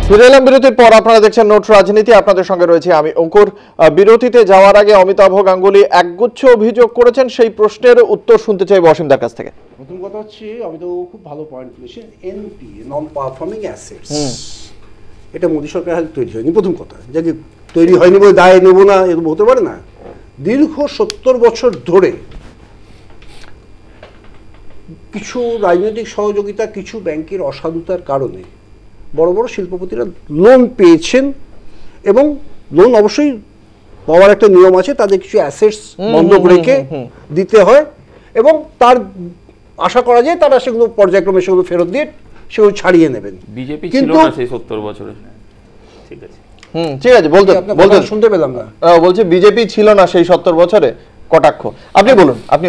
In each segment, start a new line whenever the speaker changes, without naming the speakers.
ফিরে এলাম বিরতির পর। আপনারা দেখছেন নোট রাজনীতি, আপনাদের সঙ্গে রয়েছে আমি অঙ্কুর। বিরতিতে যাওয়ার আগে অমিতাভ গাঙ্গুলি একগুচ্ছ অভিযোগ করেছেন, সেই প্রশ্নের উত্তর শুনতে চাই অসীমদার কাছ থেকে।
প্রথম কথা হচ্ছে অমিতাভ খুব ভালো পয়েন্ট তুলেছেন, এনপি নন পারফর্মিং অ্যাসেটস, এটা মোদী সরকার হাতে তৈরি হয়নি। প্রথম কথা, যে তৈরি হয়নি বলে দায় নেব না, এরকম হতে পারে না। দীর্ঘ 70 বছর ধরে কিছু রাজনৈতিক সহযোগিতা, কিছু ব্যাংকের অসাধুতার কারণে বড় বড় শিল্পপতিরা লোন পেয়েছেন, এবং লোন অবশ্যই পাওয়ার একটা নিয়ম আছে, তাদের কিছু অ্যাসেটস বন্ধক রেখে দিতে হয়, এবং তার আশা করা যায় তারা সেগুলো পর্যায়ক্রমে সেগুলো ফেরত দিয়ে সেগুলো ছাড়িয়ে নেবেন।
বিজেপি ছিল না সেই 70 বছরে। ঠিক আছে,
ঠিক আছে, বলতে
শুনতে পেলাম না।
বলছে বিজেপি ছিল না সেই 70 বছরে। কটাক্ষ, আপনি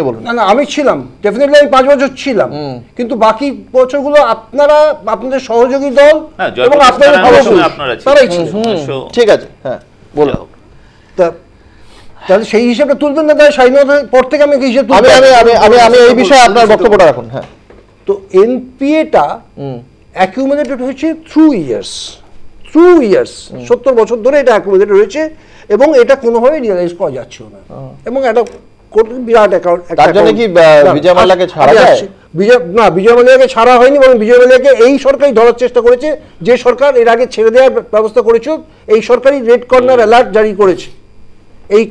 বলুন।
না, আমি ছিলাম, ডেফিনেটলি আমি 5 বছর ছিলাম, কিন্তু বাকি বছরগুলো আপনারা, আপনাদের সহযোগী দল এবং আপনারাই ছিলেন।
ঠিক আছে, হ্যাঁ বলুন।
তাহলে সেই হিসাবটা তুলবেন না, তাই স্বাধীনতার পর থেকে আমি হিসাব
আমি এই বিষয়ে আপনার বক্তব্যটা রাখুন। হ্যাঁ,
তো এনপিএটা অ্যাকিউমুলেটেড হয়েছে থ্রু ইয়ার্স, 70 বছর ধরে এটা অ্যাকিউমুলেটেড হয়েছে, এবং এটা কোনোভাবেই রিয়েলাইজ করা যাচ্ছে না, এবং একটা বিরাট অ্যাকাউন্ট।
তার জন্য কি বিজয় মাল্যাকে ছাড়া যায়?
বিজয় মাল্যাকে ছাড়া হয়নি, বরং বিজয় মাল্যাকে এই সরকারই ধরার চেষ্টা করেছে, যে সরকার এর আগে ছেড়ে দেওয়ার ব্যবস্থা করেছিল। এই সরকারই রেড কর্নার অ্যালার্ট জারি করেছে। এই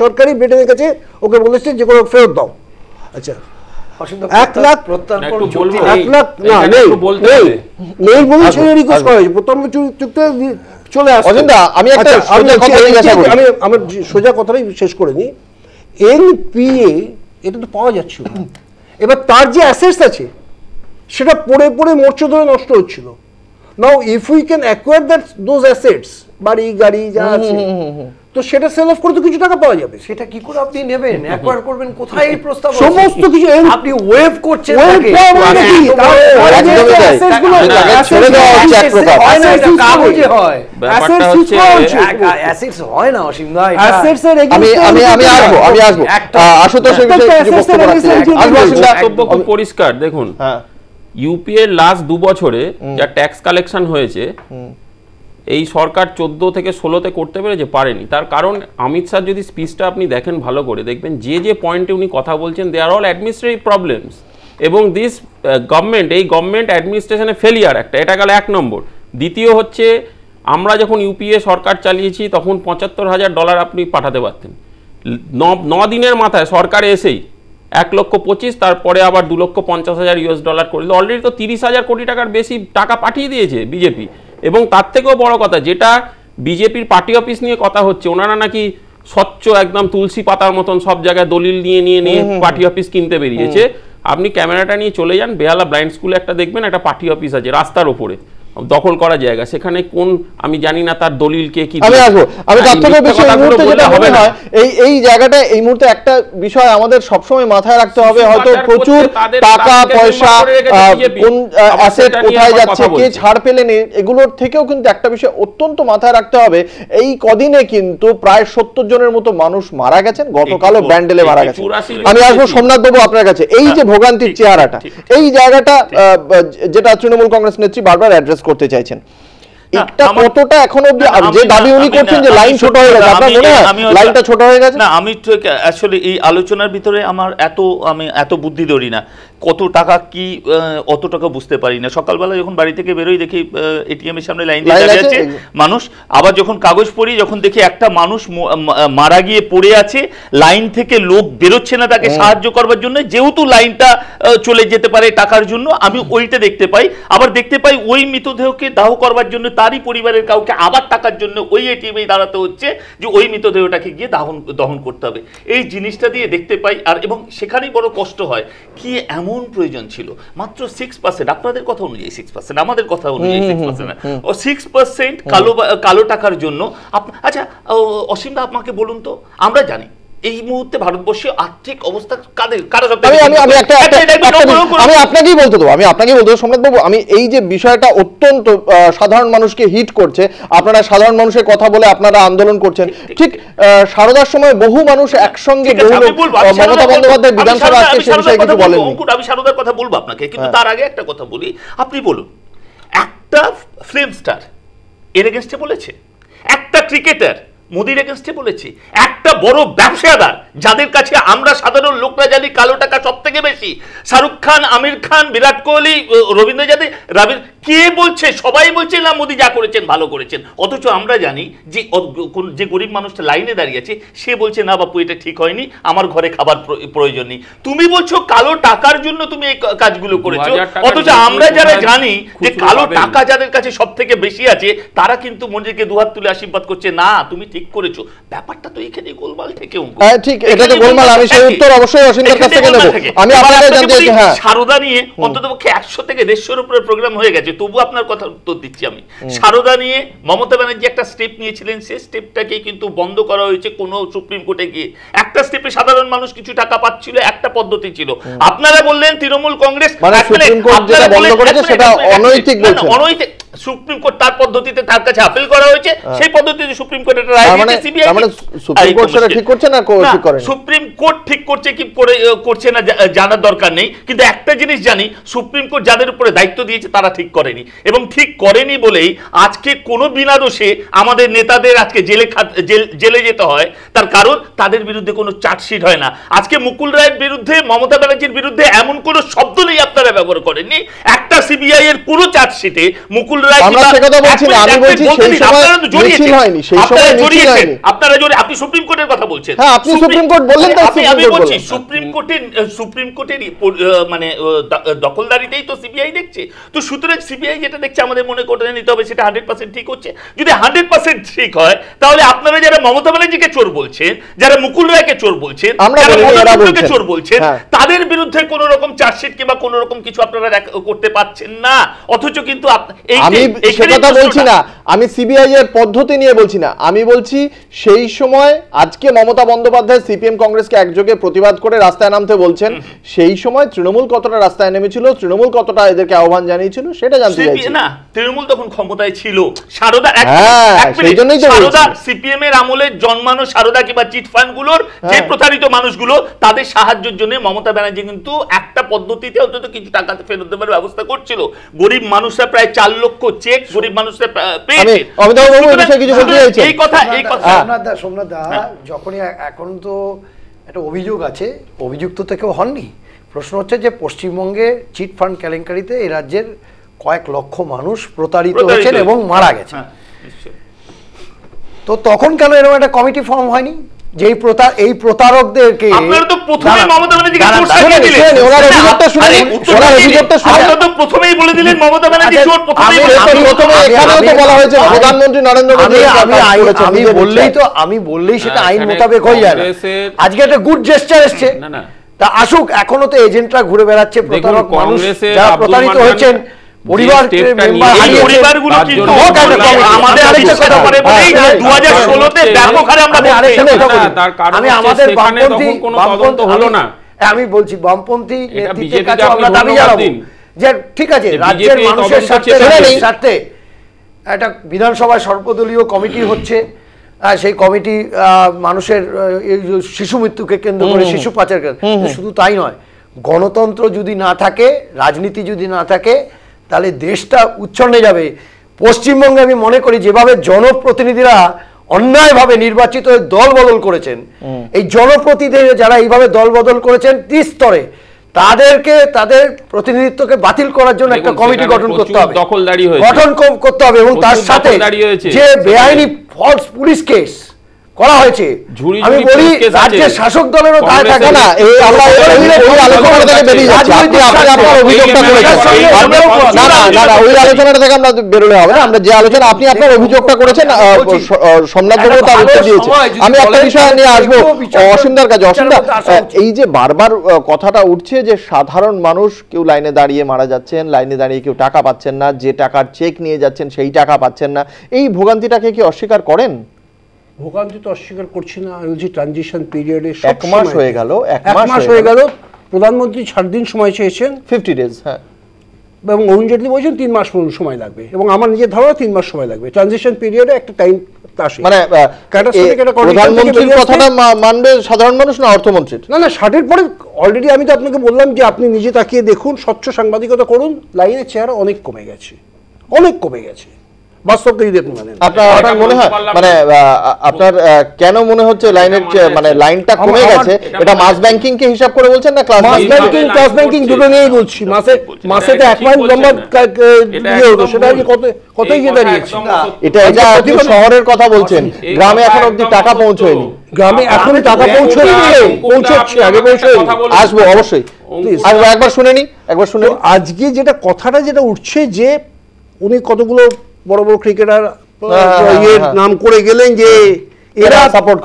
সরকারই ব্রিটেনের কাছে ওকে বলেছে যে কোনো ফেরত দাও। আচ্ছা, 1 লাখ নেই বলে রিকোয়েস্ট করা হয়েছে, প্রত্যর্পণ চুক্তি চলে আসছে।
আমি
আমার সোজা কথাটাই শেষ করে নিই। এনপিএ এটা তো পাওয়া যাচ্ছে না, এবার তার যে অ্যাসেটস আছে সেটা পড়ে পড়ে মোর্চা ধরে নষ্ট হচ্ছিল। নাও if we can acquire those assets, বাড়ি গাড়ি যা আছে, তো সেটা সেল অফ করে তো কিছু টাকা পাওয়া যাবে।
সেটা কি করে আপনি নেবেন, অ্যাকোয়ার করবেন? কোথায় এই প্রস্তাব?
সমস্ত কিছু
আপনি ওয়েভ করছেন, কাগজে হয়, অ্যাসেটস হয় না। অসীম ভাই,
আমি আসবো আশুতোষ
খুব পরিষ্কার। দেখুন, ইউপিএ লাস্ট 2 বছরে যা ট্যাক্স কালেকশন হয়েছে, এই সরকার 14 থেকে 16তে করতে পেরেছে, পারেনি। তার কারণ অমিত শাহ যদি স্পিচটা আপনি দেখেন ভালো করে, দেখবেন যে পয়েন্টে উনি কথা বলছেন, দে আর অল অ্যাডমিনিস্ট্রেটিভ প্রবলেমস, এবং দিস গভর্নমেন্ট, এই গভর্নমেন্ট অ্যাডমিনিস্ট্রেশনে ফেলিয়ার একটা, এটা গেল 1 নম্বর। দ্বিতীয় হচ্ছে, আমরা যখন ইউপিএ সরকার চালিয়েছি তখন $75,000 আপনি পাঠাতে পারতেন। 9 দিনের মাথায় সরকার এসেই 1,25,00,000, তারপরে আবার $2,50,000 করে দিল। অলরেডি তো 30,000 কোটি টাকার বেশি টাকা পাঠিয়ে দিয়েছে বিজেপি। এবং তার থেকেও বড় কথা, যেটা বিজেপির পার্টি অফিস নিয়ে কথা হচ্ছে, ওনারা নাকি স্বচ্ছ একদম তুলসী পাতার মতন সব জায়গায় দলিল নিয়ে পার্টি অফিস কিনতে বেরিয়েছে। আপনি ক্যামেরাটা নিয়ে চলে যান, বেহালা ব্লাইন্ড স্কুলে একটা দেখবেন, একটা পার্টি অফিস আছে রাস্তার ওপরে, দখল করা জায়গা, সেখানে কোন আমি জানি না তার দলিল কে কি।
আমি আসবো, আমি তার থেকে বেশি এই মুহূর্তে যেটা হবে না, এই জায়গাটা, এই মুহূর্তে একটা বিষয় আমাদের সবসময় মাথায় রাখতে হবে, হয়তো প্রচুর টাকা পয়সা, কোন অ্যাসেট কোথায় যাচ্ছে, কে ছাড় পেলেন, এগুলোর থেকেও কিন্তু একটা বিষয় অত্যন্ত মাথায় রাখতে হবে। এই কদিনে কিন্তু প্রায় 70 জনের মতো মানুষ মারা গেছেন, গতকালও ব্যান্ডেলে মারা গেছে। আমি আসবো সোমনাথ বাবু আপনার কাছে। এই যে ভোগান্তির চেহারাটা, এই জায়গাটা যেটা তৃণমূল কংগ্রেস নেত্রী বারবার অ্যাড্রেস করতে চাইছেন, এটা কতটা এখন অবধি যে দাবি উনি করছেন যে লাইন ছোট হয়ে গেছে, আপনার মনে হয় লাইনটা ছোট হয়ে গেছে?
না, আমি আসলে এই আলোচনার ভিতরে আমি এত বুদ্ধি ধরি না, কত টাকা কি অত টাকা বুঝতে পারি না। সকালবেলা যখন বাড়ি থেকে বেরোই দেখি এটিএম এর সামনে লাইন দিয়ে দাঁড়িয়ে আছে মানুষ, আবার যখন কাগজ পড়ি যখন দেখি একটা মানুষ মারা গিয়ে পড়ে আছে, লাইন থেকে লোক বেরোচ্ছে না তাকে সাহায্য করবার জন্য, যেহেতু লাইনটা চলে যেতে পারে টাকার জন্য, আমি ওইটা দেখতে পাই। আবার দেখতে পাই ওই মৃতদেহকে দাহ করবার জন্য তারই পরিবারের কাউকে আবার টাকার জন্য ওই এটিএমে দাঁড়াতে হচ্ছে, যে ওই মৃতদেহটাকে গিয়ে দহন করতে হবে। এই জিনিসটা দিয়ে দেখতে পাই, আর এবং সেখানেই বড় কষ্ট হয়। কি এমন প্রয়োজন ছিল? মাত্র 6%, আপনাদের কথা অনুযায়ী 6%, আমাদের কথা অনুযায়ী 6%, ও 6% কালো টাকার জন্য। আচ্ছা অসীম দা, আপনাকে বলুন তো, আমরা জানি এই মুহূর্তে ভারতবর্ষে আর্থিক অবস্থা
আমি আপনাকেই বলতে দেবো, সোমনাথ বাবু, আমি এই যে বিষয়টা অত্যন্ত সাধারণ মানুষকে হিট করছে, আপনারা সাধারণ মানুষের কথা বলে আপনারা আন্দোলন করছেন, ঠিক সারদার সময় বহু মানুষ একসঙ্গে, মমতা বন্দ্যোপাধ্যায় বিধানসভা আজকে সে বিষয়ে কিছু বলেন।
আমি সারদার কথা বলবো আপনাকে, কিন্তু তার আগে একটা কথা বলি। আপনি বলুন, একটা ফিল্ম স্টার এর এগেনস্টে বলেছে, একটা ক্রিকেটার মোদির এগেনস্টে বলেছে, একটা বড় ব্যবসাদার যাদের কাছে আমরা সাধারণ লোকরা জানি কালো টাকা সব থেকে বেশি, শাহরুখ খান, আমির খান, বিরাট কোহলি, রবীন্দ্র জাদেজা, কে বলছে? সবাই বলছে না মোদি যা করেছেন ভালো করেছেন, অথচ আমরা জানি যে গরিব মানুষটা লাইনে দাঁড়িয়ে আছে সে বলছে না বাপু এটা ঠিক হয়নি, আমার ঘরে খাবার প্রয়োজন নেই। তুমি বলছো কালো টাকার জন্য তুমি এই কাজগুলো করেছো, অথচ আমরা যারা জানি যে কালো টাকা যাদের কাছে সব থেকে বেশি আছে তারা কিন্তু মোদিকে দুহাত তুলে আশীর্বাদ করছে, না তুমি ঠিক করেছো। ব্যাপারটা তো এখানে গোলমাল থেকে
ঠিক, এটা তো গোলমাল। আমি সেই উত্তর অবশ্যই অসীমের কাছ থেকে নেব। আমি আপনাকে জানতে চাই, হ্যাঁ,
সারদা নিয়ে অন্ততপক্ষে 100 থেকে 150 উপরে প্রোগ্রাম হয়ে গেছে, তবু আপনার কথা উত্তর দিচ্ছি আমি। সারদা নিয়ে মমতা ব্যানার্জি একটা স্টেপ নিয়েছিলেন, সেই স্টেপটাকে কিন্তু বন্ধ করা হয়েছে কোন সুপ্রিম কোর্টে গিয়ে। একটা স্টেপে সাধারণ মানুষ কিছু টাকা পাচ্ছিল, একটা পদ্ধতি ছিল। আপনারা বললেন তৃণমূল কংগ্রেস
সুপ্রিম কোর্ট যেটা বন্ধ করেছে সেটা অনৈতিক বলছেন।
অনৈতিক, সুপ্রিম কোর্ট তার পদ্ধতিতে তার কাছে আপিল করা হয়েছে, সেই পদ্ধতিতে সুপ্রিম কোর্ট এটা রায় দিয়েছে। সিবিআই
সুপ্রিম কোর্ট সেটা ঠিক করছে না ঠিক করেন?
সুপ্রিম কোর্ট ঠিক করছে কি করছে না জানার দরকার নেই, কিন্তু একটা জিনিস জানি, সুপ্রিম কোর্ট যাদের উপরে দায়িত্ব দিয়েছে তারা ঠিক করেনি, এবং ঠিক করেনি বলেই আজকে কোনো বিনা দোষে আমাদের নেতাদের আজকে জেলে যেতে হয়। তার কারণ তাদের বিরুদ্ধে কোনো চার্জশিট হয় না। আজকে মুকুল রায়ের বিরুদ্ধে, মমতা ব্যানার্জির বিরুদ্ধে এমন কোনো শব্দ নেই আপনারা ব্যবহার করেননি। একটা সিবিআই এর পুরো চার্জশিটে মুকুল রায়,
আমরা সে কথা বলছি না, আমি বলছি সেই সময় মিছিল হয়নি, সেই সময় মিছিল হয়নি।
আপনারা আপনি সুপ্রিম কোর্টের কথা বলছেন।
হ্যাঁ, আপনি সুপ্রিম কোর্ট বললেন, তাই
আমি বলছি সুপ্রিম কোর্টের মানে দখলদারিতেই তো সিবিআই দেখছে। তো সুতরাং সিবিআই যেটা দেখছে আমাদের মনে করে নিতে হবে সেটা 100% ঠিক হচ্ছে। যদি 100% ঠিক হয় তাহলে আপনারা যারা মমতা ব্যানার্জিকে চোর বলছেন, যারা মুকুল রায়কে চোর বলছেন, যারা মদনকে চোর বলছেন, তাদের বিরুদ্ধে কোন রকম চার্জশিট কিংবা কোন রকম কিছু আপনারা করতে পারছেন না। অথচ কিন্তু
আমি সে কথা বলছি না, আমি সিবিআই এর পদ্ধতি নিয়ে বলছি না, আমি বলছি সেই সময় আজকে মমতা বন্দ্যোপাধ্যায় সিপিএম কংগ্রেসকে একযোগে প্রতিবাদ করে রাস্তায় নামতে বলছেন, সেই সময় তৃণমূল কতটা রাস্তায় নেমেছিল, তৃণমূল কতটা এদেরকে আহ্বান জানিয়েছিল সেটা জানতে চাইছি।
না, তৃণমূল তখন ক্ষমতায় ছিল। সারদা সিপিএম এর আমলে জন্মানো সারদা কিংবা চিট ফান্ড গুলোর যে প্রতারিত মানুষগুলো তাদের সাহায্যের জন্য মমতা ব্যানার্জি কিন্তু একটা পদ্ধতিতে অন্তত কিছু টাকা ফেরত দেওয়ার ব্যবস্থা করছিল। গরিব মানুষরা প্রায় 4 লক্ষ চেক গরিব মানুষরা পেয়েছে। এই কথা
সোমনাথ দা, যখনই এখন তো একটা অভিযোগ আছে, অভিযুক্ত তো কেউ হননি। প্রশ্ন হচ্ছে যে পশ্চিমবঙ্গে চিট ফান্ড কেলেঙ্কারিতে এই রাজ্যের কয়েক লক্ষ মানুষ প্রতারিত হয়েছেন এবং মারা গেছে। তো তখন কেন এরকম একটা কমিটি ফর্ম হয়নি যে এই প্রতারকদেরকে?
আপনারা তো প্রথমেই মমতা ব্যানার্জিকে চোর সাজিয়ে দিলেন।
ওনার অভিযোগটা শুনুন, ওনার অভিযোগটা শুনুন।
আপনারা তো প্রথমেই বলে দিলেন মমতা ব্যানার্জি চোর। প্রথমেই
এখানেও তো বলা হয়েছে প্রধানমন্ত্রী নরেন্দ্র মোদী।
আমি বললেই সেটা আইন মোতাবেক হয়ে যায়। আজকে একটা গুড জেস্টার এসছে, তা আসুক। এখনো তো এজেন্টরা ঘুরে বেড়াচ্ছে, প্রতারক মানুষ যারা প্রতারিত হয়েছেন, পরিবারগুলো কিন্তু আমাদের আরেকটা কথা বলে 2016 তে ব্যাপক হারে আমরা আমি আমাদের বামপন্থী হলো না, আমি বলছি বামপন্থী নেতৃত্বের কাছে আমরা দাবি জানাবো যে ঠিক আছে, রাজ্যের মানুষের স্বার্থে একটা বিধানসভায় সর্বদলীয় কমিটি হচ্ছে, সেই কমিটি মানুষের শিশু মৃত্যুকে কেন্দ্র করে, শিশু পাচার, শুধু তাই নয়, গণতন্ত্র যদি না থাকে, রাজনীতি যদি না থাকে, তাহলে দেশটা উচ্ছন্নে যাবে। পশ্চিমবঙ্গে আমি মনে করি যেভাবে জনপ্রতিনিধিরা অন্যায়ভাবে নির্বাচিত হয়ে দল বদল করেছেন, এই জনপ্রতিনিধি যারা এইভাবে দল বদল করেছেন ত্রিস্তরে, তাদেরকে তাদের প্রতিনিধিত্বকে বাতিল করার জন্য একটা কমিটি গঠন করতে হবে, এবং তার সাথে যে বেআইনি ফলস পুলিশ কেস করা হয়েছে, আমি বলি রাজ্যের শাসক দলেরও দায় থাকে না। আমরা ওই আলোচনা থেকে বেরিয়ে যাচ্ছি, আপনি আপনার অভিযোগটা করেছেন, ওই আলোচনাটা থেকে আমরা বেরোলে হবে না। আমরা যে আলোচনা, আপনি আপনার অভিযোগটা করেছেন, সোমনাথ বাবু তার উত্তর দিয়েছে। আমি একটা বিষয় নিয়ে আসবো অসীমদার কাছে। অসীমদা, এই যে বারবার কথাটা উঠছে যে সাধারণ মানুষ কেউ লাইনে দাঁড়িয়ে মারা যাচ্ছেন, লাইনে দাঁড়িয়ে কেউ টাকা পাচ্ছেন না, যে টাকার চেক নিয়ে যাচ্ছেন সেই টাকা পাচ্ছেন না, এই ভোগান্তিটাকে কি অস্বীকার করেন?
ভোগান্তি তো অস্বীকার করছি না। আমি বলছি ট্রানজিশন পিরিয়ডে
1 মাস হয়ে গেল,
1 মাস হয়ে গেল, প্রধানমন্ত্রী 6 দিন সময় চেয়েছেন,
50 ডেজ, হ্যাঁ,
এবং অরুণ জেটলি বলছেন 3 মাস সময় লাগবে, এবং আমার নিজের ধারণা 3 মাস সময় লাগবে। ট্রানজিশন পিরিয়ডে একটা টাইম আসে, মানে প্রধানমন্ত্রীর কথাটা মানবে সাধারণ মানুষ না অর্থমন্ত্রীর? না, 60-এর পরে অলরেডি আমি তো আপনাকে বললাম যে আপনি নিজে তাকিয়ে দেখুন, স্বচ্ছ সাংবাদিকতা করুন, লাইনের চেহারা অনেক কমে গেছে, অনেক কমে গেছে। বাস্তবটা যদি আপনি মানেন,
আপনার মনে হয় মানে আপনার কেন মনে হচ্ছে লাইনের মানে লাইনটা কমে গেছে? এটা মাস ব্যাংকিং কে হিসাব করে বলছেন না ক্লাস ব্যাংকিং?
ক্লাস ব্যাংকিং দুটো নিয়েই বলছি। মাসে তো 1 মাইল লম্বা ইয়ে হতো, সেটা কি কতই গিয়ে দাঁড়িয়েছে?
এটা আপনি শহরের কথা বলছেন, গ্রামে এখন অবধি টাকা পৌঁছয়নি।
গ্রামে এখন টাকা পৌঁছচ্ছে, আগে পৌঁছয়নি।
আসবো অবশ্যই, একবার শুনে নি, একবার শুনে।
আজকে যেটা কথাটা যেটা উঠছে যে উনি কতগুলো বড় বড় ক্রিকেটার নাম করে গেলেন যে এরা সাপোর্ট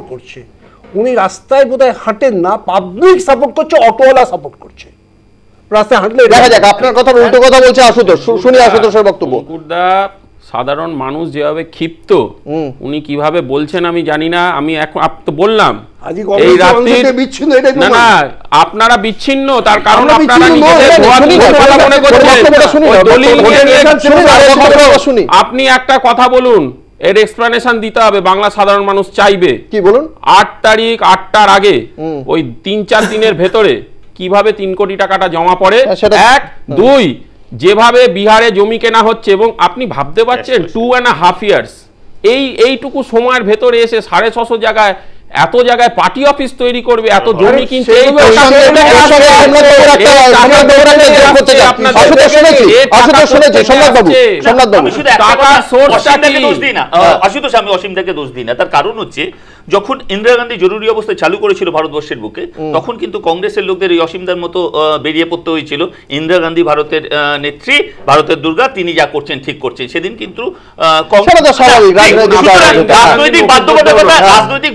করছে। উনি রাস্তায় বোধহয় হাঁটেন না, পাবলিক সাপোর্ট করছে, অটোওয়ালা সাপোর্ট করছে। রাস্তায় হাঁটলে দেখা যাক। আপনার কথার উল্টো কথা বলছে আশুতোষ, শুনি আশুতোষের বক্তব্য।
সাধারণ মানুষ যেভাবে ক্ষিপ্ত, উনি কিভাবে বলছেন আমি জানি না। আমি এখন তো বললাম এই রাতে না না আপনারা বিচ্ছিন্ন, তার কারণ আপনারা আপনি একটা কথা বলুন, এর এক্সপ্লেনেশন দিতে হবে, বাংলা সাধারণ মানুষ চাইবে।
কি বলুন?
8 তারিখ 8টার আগে ওই 3-4 দিনের ভেতরে কিভাবে 3 কোটি টাকাটা জমা পড়ে। 1 2 যেভাবে বিহারে জমি কেনা হচ্ছে, এবং আপনি ভাবতে পারছেন 2.5 ইয়ার্স এইটুকু সময়ের ভেতরে এসে 650 জায়গায় এত জায়গায় পার্টি অফিস তৈরি করবে, এত জমি কিনছে।
আমি অসীমদাকে দোষ দিই না, তার কারণ হচ্ছে যখন ইন্দিরা গান্ধী জরুরি অবস্থা চালু করেছিল ভারতবর্ষের বুকে, তখন কিন্তু কংগ্রেসের লোকদের এই অসীমদার মতো বেরিয়ে পড়তে হয়েছিল। ইন্দিরা গান্ধী ভারতের নেত্রী, ভারতের দুর্গা, তিনি যা করছেন ঠিক করছেন। সেদিন কিন্তু রাজনৈতিক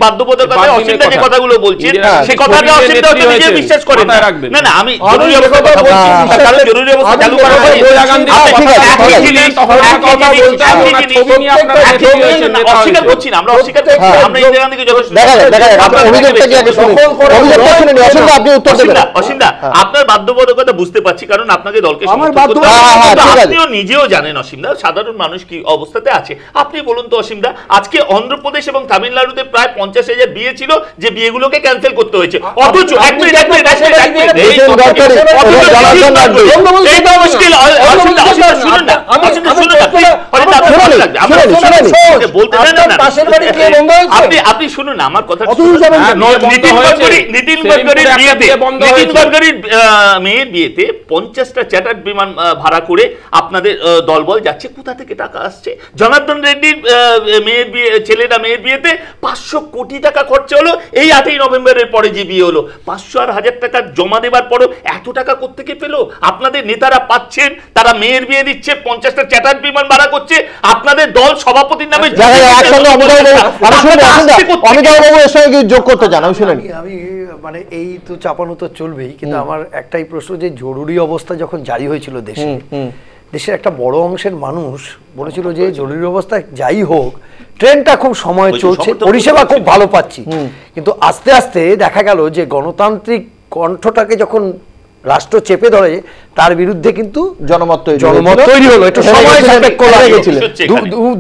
বাধ্যবাধকতায় অসীমদা যে কথাগুলো বলছেন, সে কথাটা অসীমদা নিজে বিশ্বাস করেন না। না আমি জরুরি অবস্থা কথা বলছি, কারণ জরুরি অবস্থা চালু করা হয় অস্বীকার করছি না, আমরা অস্বীকার করছি, আমরা ইন্দিরা গান্ধীকে আপনার বাধ্যবাধকতা বুঝতে পারছি, কারণ আপনাকে দলকে আপনিও নিজেও জানেন অসীমদা সাধারণ মানুষ কি অবস্থাতে আছে। আপনি বলুন তো অসীমদা, আজকে অন্ধ্রপ্রদেশ এবং তামিলনাড়ুতে প্রায় 50,000 বিয়ে ছিল, যে বিয়েগুলোকে ক্যান্সেল করতে হয়েছে। অথচ আপনি শুনুন না আমার কথা। নিতিন গডকারির মেয়ের বিয়েতে 50টা চ্যাটার্ড বিমান ভাড়া করে আপনাদের দলবল যাচ্ছে, কোথা থেকে টাকা আসছে? জনার্দন রেড্ডির ছেলেরা মেয়ের বিয়েতে 500 কোটি টাকা খরচা হলো। এই 8ই নভেম্বরের পরে যে বিয়ে হলো, 500 আর 1000 টাকা জমা দেবার পরও এত টাকা কোত্থেকে পেল? আপনাদের নেতারা পাচ্ছেন, তারা মেয়ের বিয়ে দিচ্ছে, 50টা চ্যাটার্ড বিমান ভাড়া করছে, আপনাদের দল সভাপতির নামে
যোগ করতে চান। আমি শুনি,
আমি মানে এই তো চাপানো তো চলবেই, কিন্তু আমার একটাই প্রশ্ন, যে জরুরি অবস্থা যখন জারি হয়েছিল দেশের একটা বড় অংশের মানুষ বলেছিল যে জরুরি অবস্থা যাই হোক, ট্রেনটা খুব সময় চলছে, পরিষেবা খুব ভালো পাচ্ছি। কিন্তু আস্তে আস্তে দেখা গেল যে গণতান্ত্রিক কণ্ঠটাকে যখন রাষ্ট্র চেপে ধরে, তার বিরুদ্ধে কিন্তু জনমত তৈরি হলো। একটু সময় সাপেক্ষ লেগেছিল,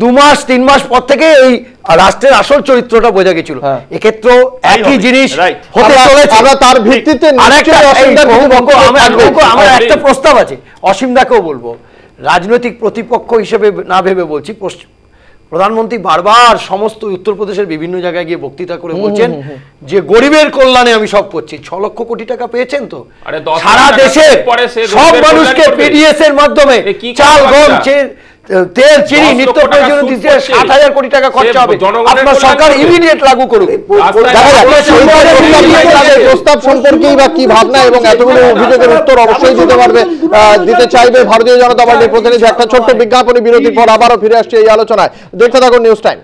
2 মাস 3 মাস পর থেকে এই রাষ্ট্রের আসল চরিত্রটা বোঝা গেছিল। এক্ষেত্রে একই জিনিস হতে চলেছে।
তার ভিত্তিতে
আমার একটা প্রস্তাব আছে, অসীমদাকেও বলবো, রাজনৈতিক প্রতিপক্ষ হিসেবে না ভেবে বলছি। প্রধানমন্ত্রী বারবার সমস্ত উত্তরপ্রদেশের বিভিন্ন জায়গায় গিয়ে বক্তৃতা করে বলছেন যে গরিবের কল্যাণে আমি সব করছি। 6 লক্ষ কোটি টাকা পেয়েছেন তো, সারা দেশে সব মানুষকে পিডিএস এর মাধ্যমে চাল, গম, তেল, চিনি, নিত্য প্রয়োজনীয় দিতে 60,000 কোটি টাকা খরচা হবে। আপনার সরকার ইমিডিয়েট লাগু করুন।
প্রস্তাব সম্পর্কেই বা কি ভাবনা এবং এতগুলো অভিযোগের উত্তর অবশ্যই দিতে চাইবে ভারতীয় জনতা পার্টির প্রতিনিধি। একটা ছোট্ট বিজ্ঞাপনী বিরতির পর আবারও ফিরে আসছে এই আলোচনায়। দেখতে থাকুন নিউজ টাইম।